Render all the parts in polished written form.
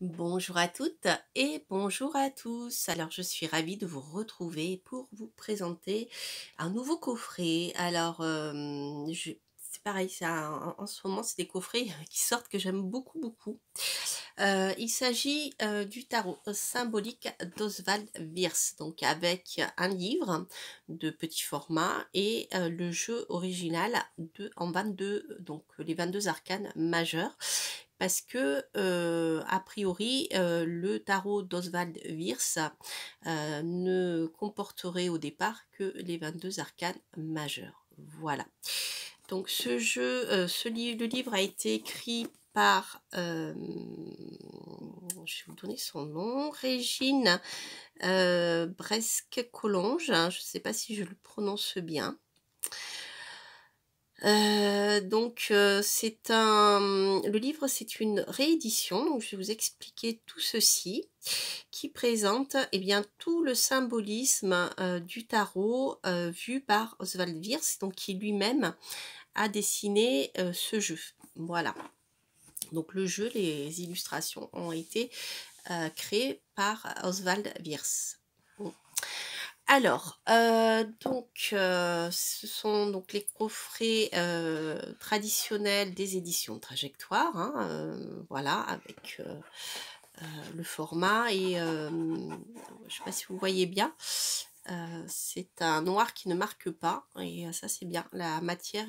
Bonjour à toutes et bonjour à tous. Alors, je suis ravie de vous retrouver pour vous présenter un nouveau coffret. Alors, c'est pareil, en ce moment, c'est des coffrets qui sortent que j'aime beaucoup, beaucoup. Il s'agit du tarot symbolique d'Oswald Wirth, donc avec un livre de petit format et le jeu original en 22, donc les 22 arcanes majeurs parce que a priori le tarot d'Oswald Wirth ne comporterait au départ que les 22 arcanes majeurs. Voilà. Donc ce jeu, le livre a été écrit par, je vais vous donner son nom, Régine Bresque-Collonges, hein, je ne sais pas si je le prononce bien. Le livre, c'est une réédition, donc je vais vous expliquer tout ceci, qui présente bien tout le symbolisme du tarot vu par Oswald Wirth, donc qui lui-même a dessiné ce jeu. Voilà. Donc le jeu, les illustrations ont été créées par Oswald Wirth. Alors, ce sont donc les coffrets traditionnels des éditions Trajectoire, hein, voilà, avec le format et je ne sais pas si vous voyez bien, c'est un noir qui ne marque pas et ça c'est bien. La matière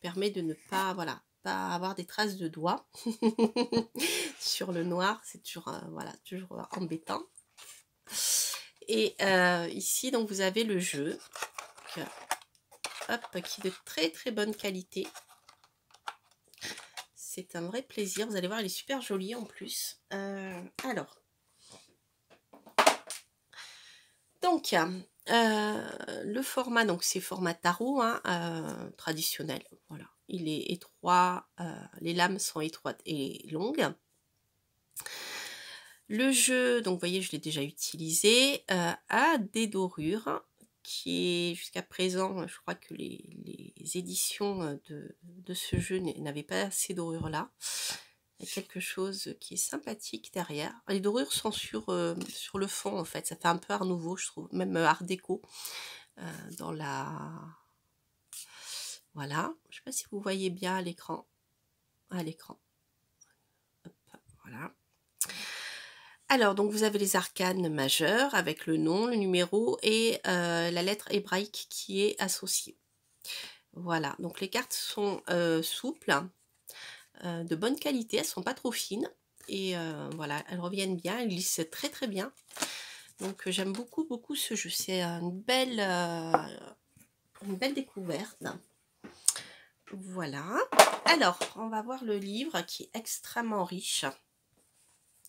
permet de ne pas, voilà, pas avoir des traces de doigts sur le noir, c'est toujours, voilà, toujours embêtant. Et ici, donc, vous avez le jeu, donc, hop, qui est de très très bonne qualité. C'est un vrai plaisir. Vous allez voir, il est super joli en plus. Alors, donc, le format, donc c'est format tarot, hein, traditionnel. Voilà, il est étroit, les lames sont étroites et longues. Le jeu, donc vous voyez, je l'ai déjà utilisé, a des dorures qui est jusqu'à présent, je crois que les éditions de ce jeu n'avaient pas ces dorures-là. Il y a quelque chose qui est sympathique derrière. Les dorures sont sur le fond, en fait. Ça fait un peu art nouveau, je trouve, même art déco. Dans la... Voilà. Je ne sais pas si vous voyez bien à l'écran. À l'écran. Voilà. Alors, donc vous avez les arcanes majeures avec le nom, le numéro et la lettre hébraïque qui est associée. Voilà, donc les cartes sont souples, de bonne qualité, elles ne sont pas trop fines. Et voilà, elles reviennent bien, elles glissent très très bien. Donc j'aime beaucoup beaucoup ce jeu, c'est une belle découverte. Voilà, alors on va voir le livre qui est extrêmement riche.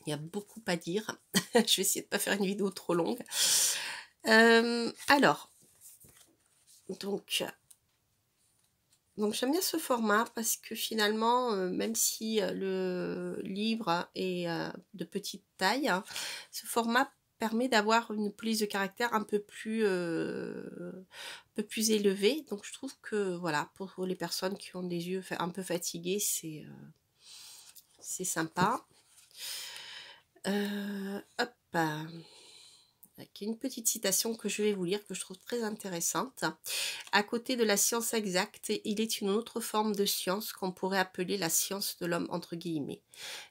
Il y a beaucoup à dire. Je vais essayer de ne pas faire une vidéo trop longue. Alors, donc j'aime bien ce format parce que finalement, même si le livre est de petite taille, hein, ce format permet d'avoir une police de caractère un peu plus élevée. Donc je trouve que voilà, pour les personnes qui ont des yeux un peu fatigués, c'est sympa. Hop, avec une petite citation que je vais vous lire, que je trouve très intéressante. À côté de la science exacte, il est une autre forme de science qu'on pourrait appeler la science de l'homme entre guillemets.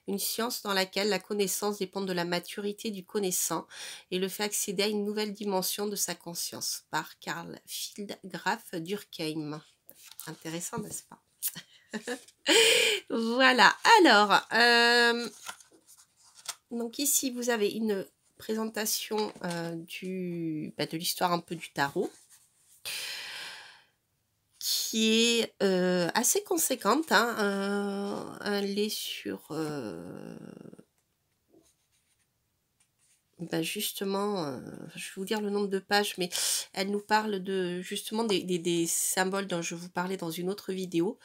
Une science dans laquelle la connaissance dépend de la maturité du connaissant et le fait accéder à une nouvelle dimension de sa conscience. Par Carl Graf Durkheim. Intéressant, n'est-ce pas? Voilà, alors, donc ici vous avez une présentation de l'histoire un peu du tarot, qui est assez conséquente, hein, elle est sur justement, je vais vous dire le nombre de pages, mais elle nous parle de justement des symboles dont je vous parlais dans une autre vidéo,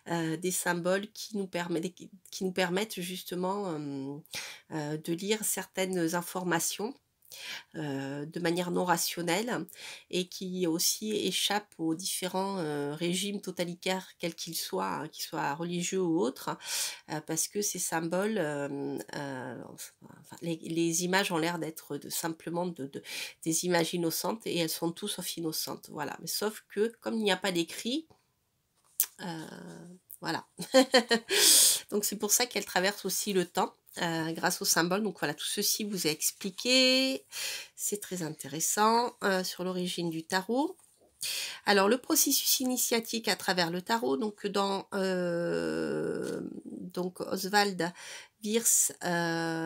des symboles qui nous permettent justement de lire certaines informations. de manière non rationnelle et qui aussi échappe aux différents régimes totalitaires, quels qu'ils soient, hein, qu'ils soient religieux ou autres, parce que ces symboles, enfin, les images ont l'air d'être simplement des images innocentes et elles sont tout sauf innocentes. Voilà. Mais sauf que comme il n'y a pas d'écrit, voilà. Donc c'est pour ça qu'elle traverse aussi le temps grâce au symbole. Donc voilà, tout ceci vous est expliqué. C'est très intéressant sur l'origine du tarot. Alors le processus initiatique à travers le tarot, donc donc Oswald Wirth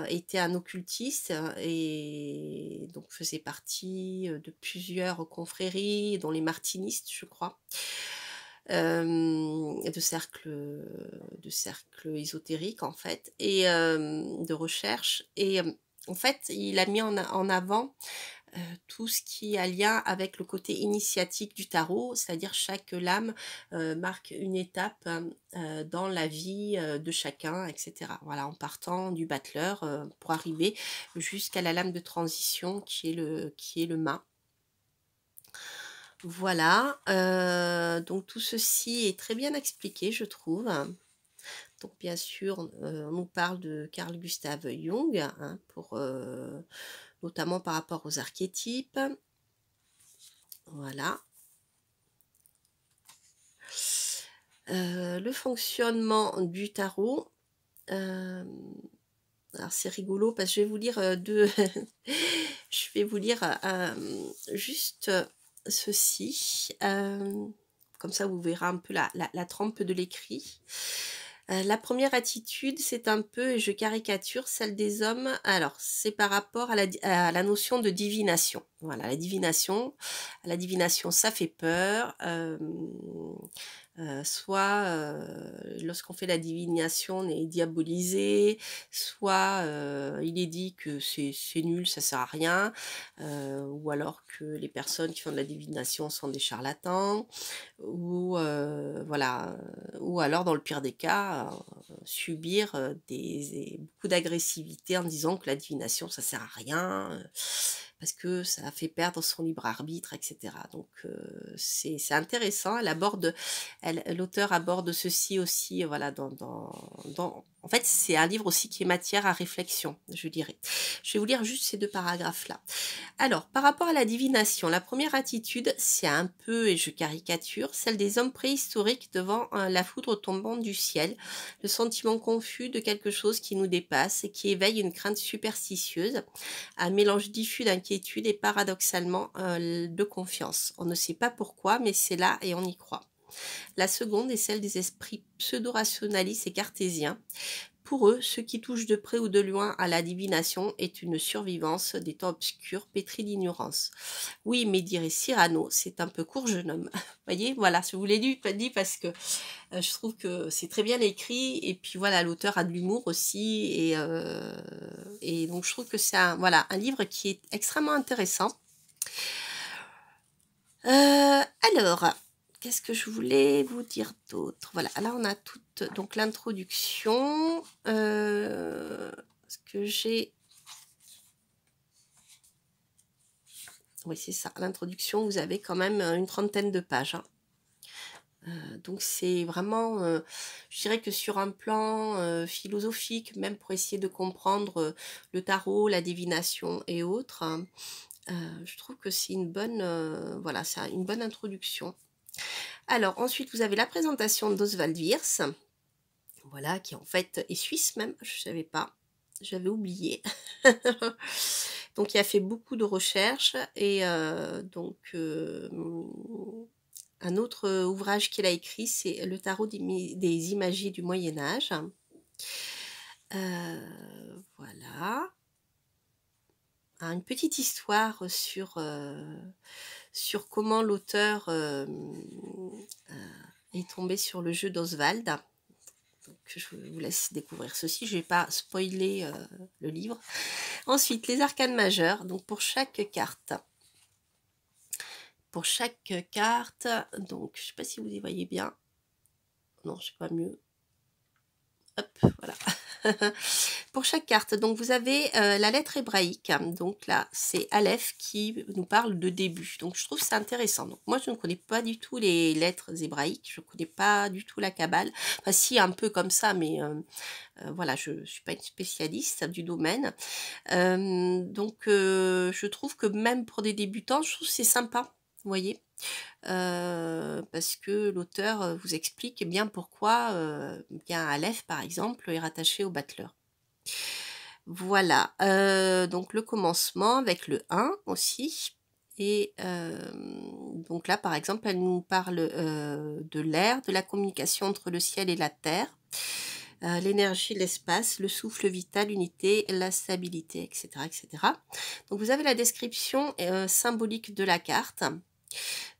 était un occultiste et donc faisait partie de plusieurs confréries, dont les martinistes, je crois. De cercles ésotériques en fait et de recherche et en fait il a mis en avant tout ce qui a lien avec le côté initiatique du tarot, c'est-à-dire chaque lame marque une étape dans la vie de chacun, etc. Voilà, en partant du battleur pour arriver jusqu'à la lame de transition qui est le mât. Voilà, donc tout ceci est très bien expliqué, je trouve. Donc bien sûr, on nous parle de Carl Gustav Jung, hein, notamment par rapport aux archétypes. Voilà. Le fonctionnement du tarot. Alors c'est rigolo parce que je vais vous lire je vais vous lire juste ceci. Comme ça vous verrez un peu la trempe de l'écrit. La première attitude, c'est un peu, et je caricature, celle des hommes. Alors, c'est par rapport à la notion de divination. Voilà, la divination, ça fait peur. Soit lorsqu'on fait la divination, on est diabolisé, soit il est dit que c'est nul, ça sert à rien, ou alors que les personnes qui font de la divination sont des charlatans, ou voilà, ou alors dans le pire des cas, subir beaucoup d'agressivité en disant que la divination ça sert à rien, parce que ça fait perdre son libre arbitre, etc. Donc c'est intéressant. L'auteur aborde ceci aussi, voilà, en fait, c'est un livre aussi qui est matière à réflexion, je dirais. Je vais vous lire juste ces deux paragraphes-là. Alors, par rapport à la divination, la première attitude, c'est un peu, et je caricature, celle des hommes préhistoriques devant la foudre tombante du ciel, le sentiment confus de quelque chose qui nous dépasse et qui éveille une crainte superstitieuse, un mélange diffus d'inquiétude et paradoxalement de confiance. On ne sait pas pourquoi, mais c'est là et on y croit. La seconde est celle des esprits pseudo-rationalistes et cartésiens. Pour eux, ce qui touche de près ou de loin à la divination est une survivance des temps obscurs pétris d'ignorance. Oui, mais dirait Cyrano, c'est un peu court, jeune homme. Vous voyez, voilà, je vous l'ai dit parce que je trouve que c'est très bien écrit et puis voilà, l'auteur a de l'humour aussi et donc je trouve que c'est un livre qui est extrêmement intéressant. Alors, qu'est-ce que je voulais vous dire d'autre? Voilà, là on a toute donc l'introduction. Ce que j'ai... Oui, c'est ça, l'introduction, vous avez quand même une trentaine de pages. Hein. Donc c'est vraiment, je dirais que sur un plan philosophique, même pour essayer de comprendre le tarot, la divination et autres, hein, je trouve que c'est une bonne, voilà, c'est une bonne introduction. Alors ensuite, vous avez la présentation d'Oswald Wirth, voilà, qui en fait est suisse même, je ne savais pas, j'avais oublié. Donc il a fait beaucoup de recherches et un autre ouvrage qu'il a écrit, c'est Le tarot des imagiers du Moyen-Âge. Voilà. Une petite histoire sur comment l'auteur est tombé sur le jeu d'Oswald. Donc, je vous laisse découvrir ceci. Je ne vais pas spoiler le livre. Ensuite, les arcanes majeures. Donc, pour chaque carte. Donc, je ne sais pas si vous y voyez bien. Non, je ne sais pas mieux. Hop, voilà. pour chaque carte, donc vous avez la lettre hébraïque. Donc là, c'est Aleph qui nous parle de début. Donc je trouve ça intéressant. Donc moi, je ne connais pas du tout les lettres hébraïques. Je ne connais pas du tout la Kabbale. Enfin, si, un peu comme ça, mais voilà, je ne suis pas une spécialiste du domaine. Donc je trouve que même pour des débutants, je trouve que c'est sympa. Vous voyez, parce que l'auteur vous explique bien pourquoi bien Aleph, par exemple, est rattaché au battleur. Voilà, donc le commencement avec le 1 aussi. Et donc là, par exemple, elle nous parle de l'air, de la communication entre le ciel et la terre, l'énergie, l'espace, le souffle vital, l'unité, la stabilité, etc., etc. Donc vous avez la description symbolique de la carte.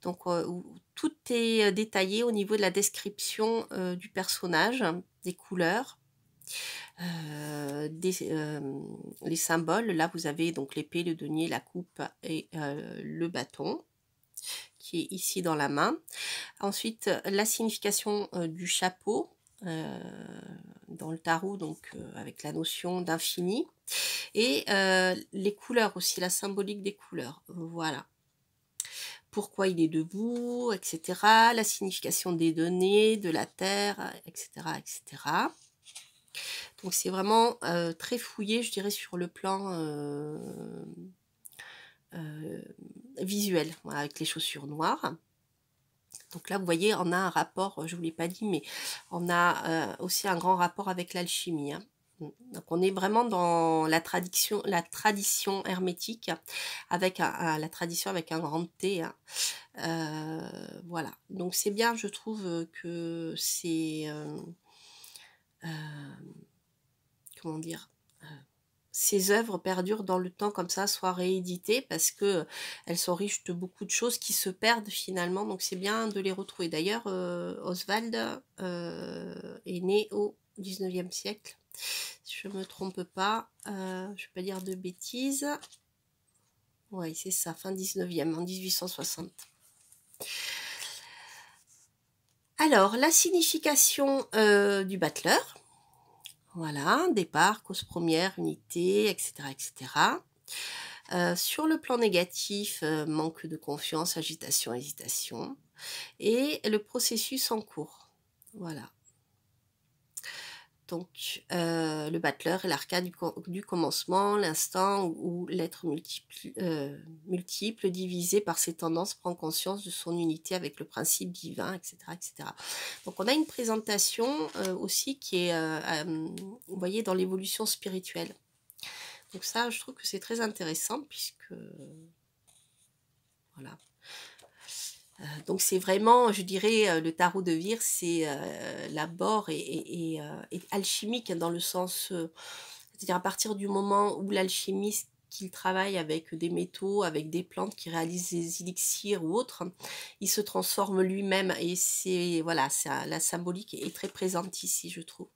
Donc où tout est détaillé au niveau de la description du personnage, des couleurs, les symboles. Là, vous avez donc l'épée, le denier, la coupe et le bâton qui est ici dans la main. Ensuite, la signification du chapeau dans le tarot, donc avec la notion d'infini. Et les couleurs aussi, la symbolique des couleurs. Voilà. Pourquoi il est debout, etc. La signification des données, de la terre, etc., etc. Donc c'est vraiment très fouillé, je dirais, sur le plan visuel, voilà, avec les chaussures noires. Donc là, vous voyez, on a un rapport, je ne vous l'ai pas dit, mais on a aussi un grand rapport avec l'alchimie. Hein. Donc on est vraiment dans la tradition hermétique, avec la tradition avec un grand T. Hein. Voilà, donc c'est bien, je trouve que c'est... comment dire, ces œuvres perdurent dans le temps comme ça, soient rééditées, parce que elles sont riches de beaucoup de choses qui se perdent finalement, donc c'est bien de les retrouver. D'ailleurs, Oswald est né au 19e siècle, si je ne me trompe pas, je ne vais pas dire de bêtises. Oui, c'est ça, fin 19e, en 1860. Alors, la signification du battleur. Voilà, départ, cause première, unité, etc. etc. Sur le plan négatif, manque de confiance, agitation, hésitation. Et le processus en cours. Voilà. Donc, le battleur est l'arcade du commencement, l'instant où l'être multiple, divisé par ses tendances, prend conscience de son unité avec le principe divin, etc. etc. Donc, on a une présentation aussi qui est, vous voyez, dans l'évolution spirituelle. Donc ça, je trouve que c'est très intéressant, puisque, voilà. Donc c'est vraiment, je dirais, le tarot de Vire, c'est l'abord et alchimique, dans le sens, c'est-à-dire à partir du moment où l'alchimiste qu'il travaille avec des métaux, avec des plantes qui réalisent des élixirs ou autres, il se transforme lui-même, et c'est, voilà, la symbolique est très présente ici, je trouve.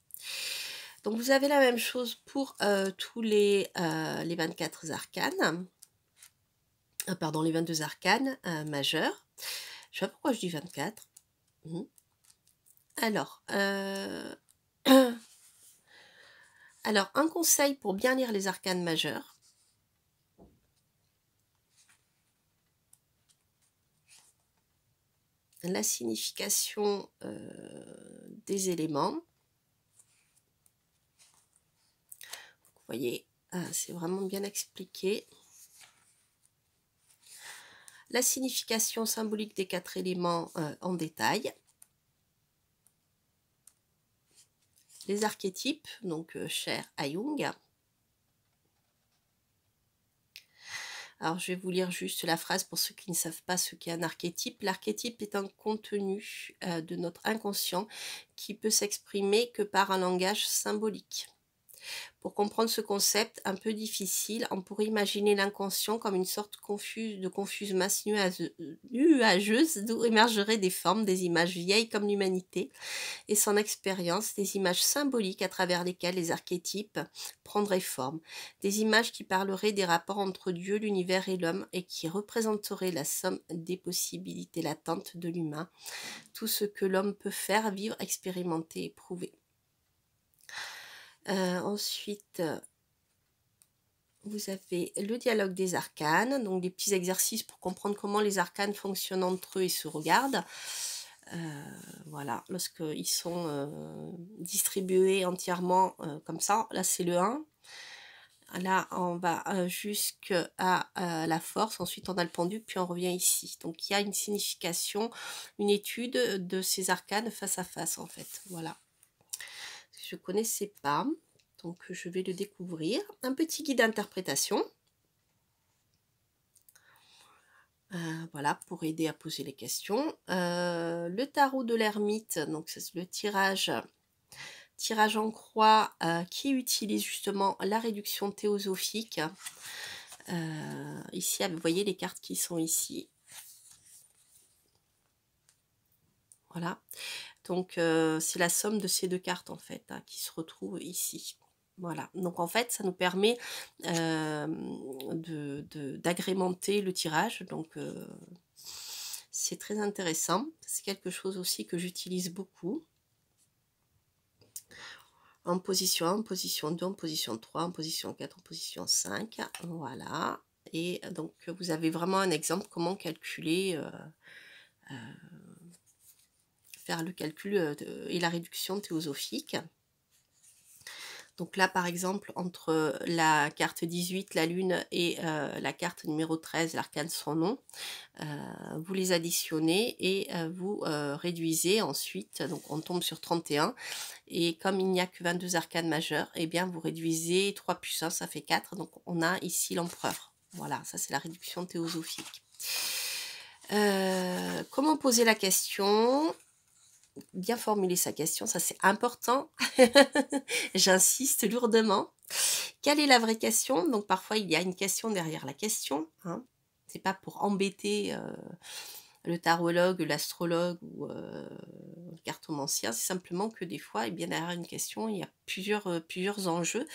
Donc vous avez la même chose pour tous les 24 arcanes, pardon, les 22 arcanes majeurs. Je sais pas pourquoi je dis 24. Alors, alors, un conseil pour bien lire les arcanes majeurs. La signification des éléments. Vous voyez, c'est vraiment bien expliqué. La signification symbolique des 4 éléments en détail. Les archétypes, donc cher à Jung. Alors, je vais vous lire juste la phrase pour ceux qui ne savent pas ce qu'est un archétype. L'archétype est un contenu de notre inconscient qui peut s'exprimer que par un langage symbolique. Pour comprendre ce concept un peu difficile, on pourrait imaginer l'inconscient comme une sorte de confuse masse nuageuse d'où émergeraient des formes, des images vieilles comme l'humanité, et son expérience, des images symboliques à travers lesquelles les archétypes prendraient forme, des images qui parleraient des rapports entre Dieu, l'univers et l'homme, et qui représenteraient la somme des possibilités latentes de l'humain, tout ce que l'homme peut faire, vivre, expérimenter, éprouver. Ensuite, vous avez le dialogue des arcanes, donc des petits exercices pour comprendre comment les arcanes fonctionnent entre eux et se regardent. Voilà, lorsqu'ils sont distribués entièrement comme ça, là c'est le 1. Là, on va jusqu'à la force, ensuite on a le pendu, puis on revient ici. Donc il y a une signification, une étude de ces arcanes face à face en fait. Voilà. Je ne connaissais pas. Donc, je vais le découvrir. Un petit guide d'interprétation. Voilà, pour aider à poser les questions. Le tarot de l'ermite, donc c'est le tirage en croix qui utilise justement la réduction théosophique. Ici, vous voyez les cartes qui sont ici. Voilà. Donc, c'est la somme de ces deux cartes en fait qui se retrouvent ici. Voilà, donc en fait, ça nous permet d'agrémenter le tirage, donc c'est très intéressant. C'est quelque chose aussi que j'utilise beaucoup. En position 1, en position 2, en position 3, en position 4, en position 5, voilà. Et donc, vous avez vraiment un exemple comment calculer, faire le calcul et la réduction théosophique. Donc là, par exemple, entre la carte 18, la lune, et la carte numéro 13, l'arcane sans nom, vous les additionnez et vous réduisez ensuite. Donc on tombe sur 31. Et comme il n'y a que 22 arcanes majeures, eh bien vous réduisez 3 plus 1, ça fait 4. Donc on a ici l'empereur. Voilà, ça c'est la réduction théosophique. Comment poser la question ? Bien formuler sa question, ça c'est important. J'insiste lourdement. Quelle est la vraie question? Donc parfois il y a une question derrière la question. Hein. C'est pas pour embêter le tarologue, l'astrologue ou le cartomancien. C'est simplement que des fois, et bien derrière une question, il y a plusieurs enjeux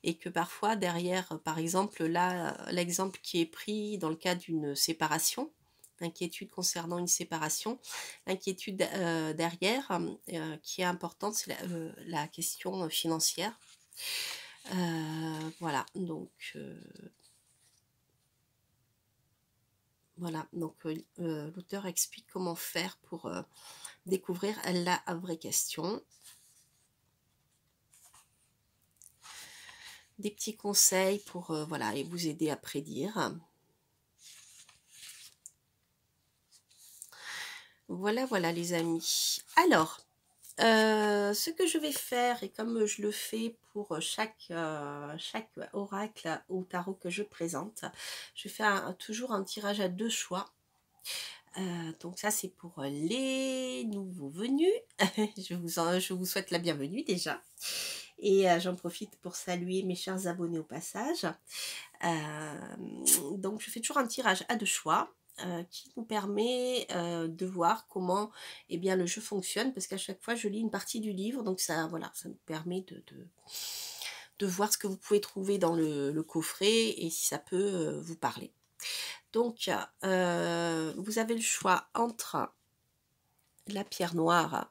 et que parfois derrière, par exemple là, l'exemple qui est pris dans le cas d'une séparation. Inquiétude concernant une séparation. L'inquiétude derrière, qui est importante, c'est la question financière. Voilà, donc l'auteur explique comment faire pour découvrir la vraie question. Des petits conseils pour voilà, et vous aider à prédire. Voilà les amis. Alors, ce que je vais faire, et comme je le fais pour chaque oracle ou tarot que je présente, je fais toujours un tirage à 2 choix. Donc ça c'est pour les nouveaux venus. je vous souhaite la bienvenue déjà. Et j'en profite pour saluer mes chers abonnés au passage. Donc je fais toujours un tirage à 2 choix. Qui nous permet de voir comment bien, le jeu fonctionne, parce qu'à chaque fois je lis une partie du livre, donc ça, voilà, ça nous permet de voir ce que vous pouvez trouver dans le coffret et si ça peut vous parler. Donc vous avez le choix entre la pierre noire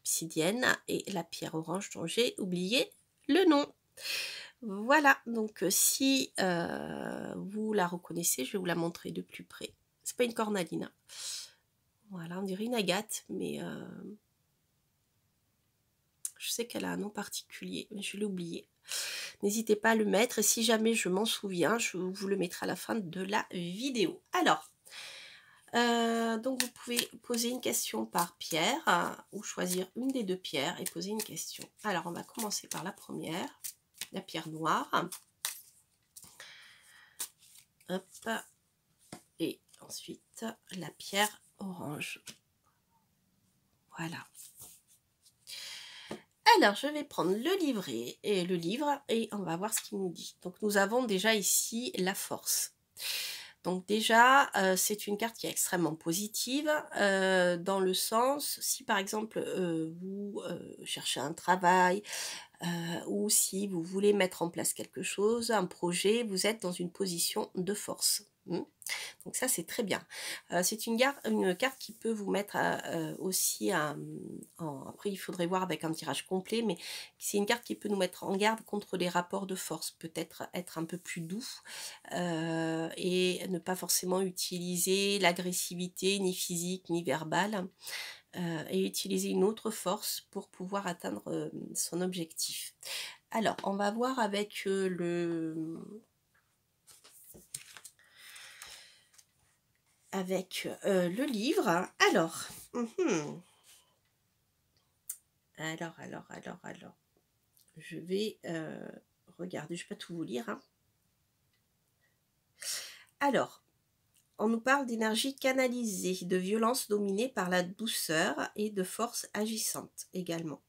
obsidienne et la pierre orange dont j'ai oublié le nom. Voilà, donc si vous la reconnaissez, je vais vous la montrer de plus près. C'est pas une cornaline. Voilà, on dirait une agate, mais je sais qu'elle a un nom particulier, mais je l'ai oublié. N'hésitez pas à le mettre, et si jamais je m'en souviens, je vous le mettrai à la fin de la vidéo. Alors, donc vous pouvez poser une question par pierre, ou choisir une des 2 pierres et poser une question. Alors, on va commencer par la première, la pierre noire. Hop. Et ensuite la pierre orange. Voilà. Alors je vais prendre le livret et le livre et on va voir ce qu'il nous dit. Donc nous avons déjà ici la force. Donc déjà c'est une carte qui est extrêmement positive dans le sens, si par exemple vous cherchez un travail ou si vous voulez mettre en place quelque chose, un projet, vous êtes dans une position de force. Mmh. Donc ça, c'est très bien. C'est une carte qui peut vous mettre aussi après il faudrait voir avec un tirage complet, mais c'est une carte qui peut nous mettre en garde contre les rapports de force, peut-être être un peu plus doux, et ne pas forcément utiliser l'agressivité ni physique ni verbale, et utiliser une autre force pour pouvoir atteindre, son objectif. Alors, on va voir avec, le livre. Alors, alors, je vais regarder, je ne vais pas tout vous lire, hein. Alors, on nous parle d'énergie canalisée, de violence dominée par la douceur et de force agissante également.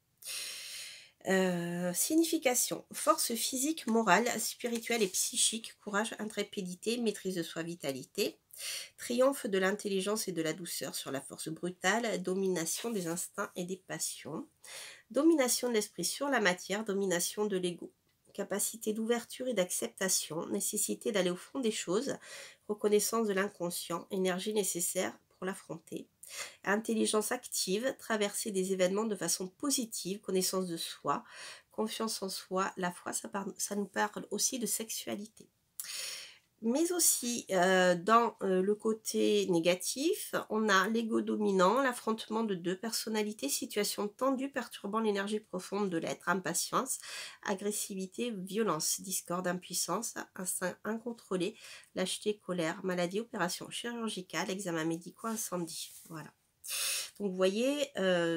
Signification: force physique, morale, spirituelle et psychique, courage, intrépidité, maîtrise de soi, vitalité. Triomphe de l'intelligence et de la douceur sur la force brutale, domination des instincts et des passions. Domination de l'esprit sur la matière, domination de l'ego. Capacité d'ouverture et d'acceptation, nécessité d'aller au fond des choses, reconnaissance de l'inconscient, énergie nécessaire pour l'affronter. Intelligence active, traverser des événements de façon positive, connaissance de soi, confiance en soi. La foi, ça nous parle aussi de sexualité. Mais aussi, dans le côté négatif, on a l'ego dominant, l'affrontement de deux personnalités, situation tendue perturbant l'énergie profonde de l'être, impatience, agressivité, violence, discorde, impuissance, instinct incontrôlé, lâcheté, colère, maladie, opération chirurgicale, examen médicaux, incendie. Voilà. Donc vous voyez,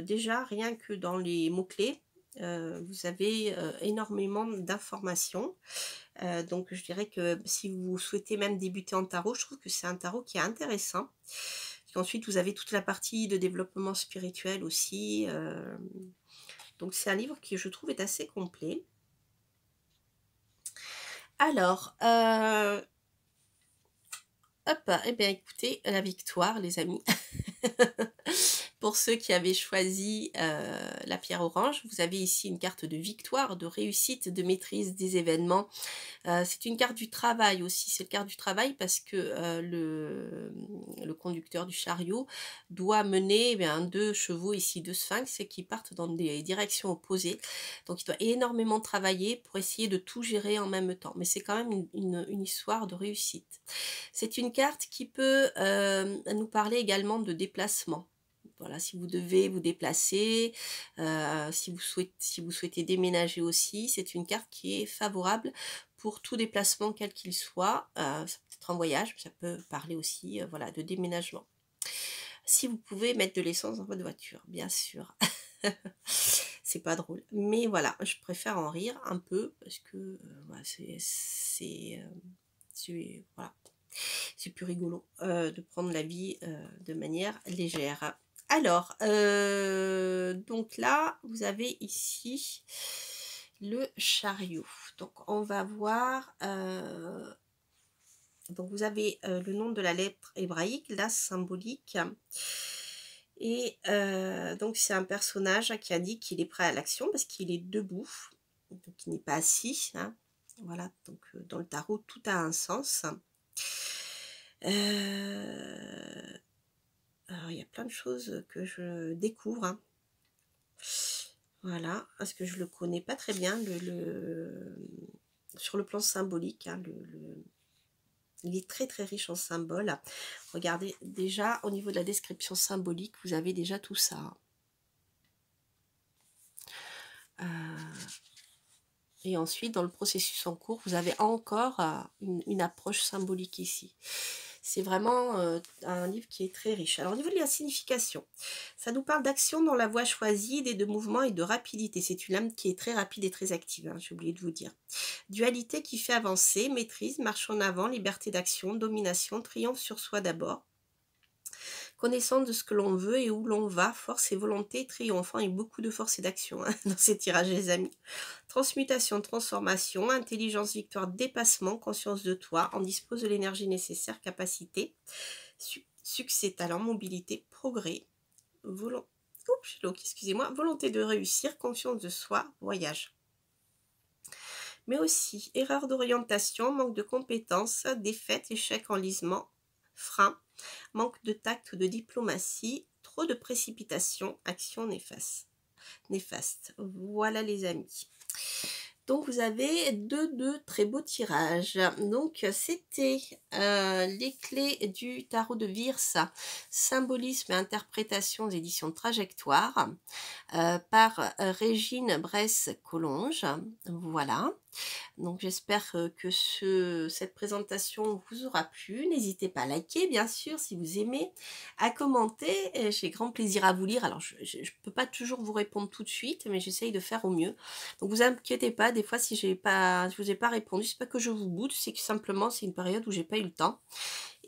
déjà rien que dans les mots-clés, vous avez énormément d'informations. Donc je dirais que si vous souhaitez même débuter en tarot, je trouve que c'est un tarot qui est intéressant. Puis ensuite, vous avez toute la partie de développement spirituel aussi. Donc c'est un livre qui, je trouve, est assez complet. Alors, hop, eh bien écoutez, la victoire, les amis. Pour ceux qui avaient choisi la pierre orange, vous avez ici une carte de victoire, de réussite, de maîtrise des événements. C'est une carte du travail aussi, c'est une carte du travail parce que le conducteur du chariot doit mener deux chevaux ici, deux sphinx, qui partent dans des directions opposées. Donc il doit énormément travailler pour essayer de tout gérer en même temps. Mais c'est quand même une histoire de réussite. C'est une carte qui peut nous parler également de déplacement. Voilà, si vous devez vous déplacer, si vous souhaitez déménager aussi, c'est une carte qui est favorable pour tout déplacement quel qu'il soit. Ça peut être en voyage, ça peut parler aussi voilà, de déménagement. Si vous pouvez mettre de l'essence dans votre voiture, bien sûr. C'est pas drôle. Mais voilà, je préfère en rire un peu parce que voilà, voilà, c'est plus rigolo de prendre la vie de manière légère. Alors, donc là, vous avez ici le chariot. Donc, on va voir. Donc, vous avez le nom de la lettre hébraïque, l'as symbolique. Et donc, c'est un personnage qui indique qu'il est prêt à l'action parce qu'il est debout. Donc, il n'est pas assis. Hein. Voilà, donc dans le tarot, tout a un sens. Alors, il y a plein de choses que je découvre. Hein. Voilà, parce que je le connais pas très bien sur le plan symbolique. Hein, il est très très riche en symboles. Regardez, déjà au niveau de la description symbolique, vous avez déjà tout ça. Et ensuite, dans le processus en cours, vous avez encore une approche symbolique ici. C'est vraiment un livre qui est très riche. Alors, au niveau de la signification, ça nous parle d'action dans la voie choisie, de mouvement et de rapidité. C'est une âme qui est très rapide et très active, hein, j'ai oublié de vous dire. Dualité qui fait avancer, maîtrise, marche en avant, liberté d'action, domination, triomphe sur soi d'abord. Connaissance de ce que l'on veut et où l'on va, force et volonté triomphant et beaucoup de force et d'action hein, dans ces tirages, les amis. Transmutation, transformation, intelligence, victoire, dépassement, conscience de toi, on dispose de l'énergie nécessaire, capacité, succès, talent, mobilité, progrès, excusez-moi, volonté de réussir, confiance de soi, voyage. mais aussi erreur d'orientation, manque de compétences, défaite, échec, enlisement, frein, manque de tact ou de diplomatie, trop de précipitation, action néfaste. Néfaste. Voilà les amis. Donc vous avez deux très beaux tirages. Donc c'était les clés du tarot de Virsa, symbolisme et interprétation des éditions Trajectoire, par Régine Bresse-Collonges. Voilà. Donc j'espère que cette présentation vous aura plu. N'hésitez pas à liker, bien sûr, si vous aimez, à commenter. J'ai grand plaisir à vous lire. Alors je ne peux pas toujours vous répondre tout de suite, mais j'essaye de faire au mieux. Donc vous inquiétez pas, des fois si je vous ai pas répondu, c'est pas que je vous boude, c'est que simplement c'est une période où j'ai pas eu le temps.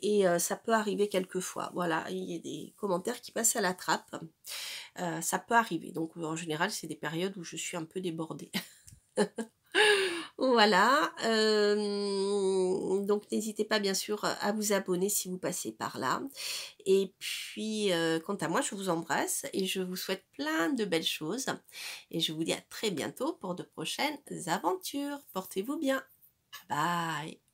Et ça peut arriver quelquefois. Voilà, il y a des commentaires qui passent à la trappe. Ça peut arriver. Donc en général, c'est des périodes où je suis un peu débordée. Voilà, donc n'hésitez pas bien sûr à vous abonner si vous passez par là. Et puis, quant à moi, je vous embrasse et je vous souhaite plein de belles choses. Et je vous dis à très bientôt pour de prochaines aventures. Portez-vous bien. Bye.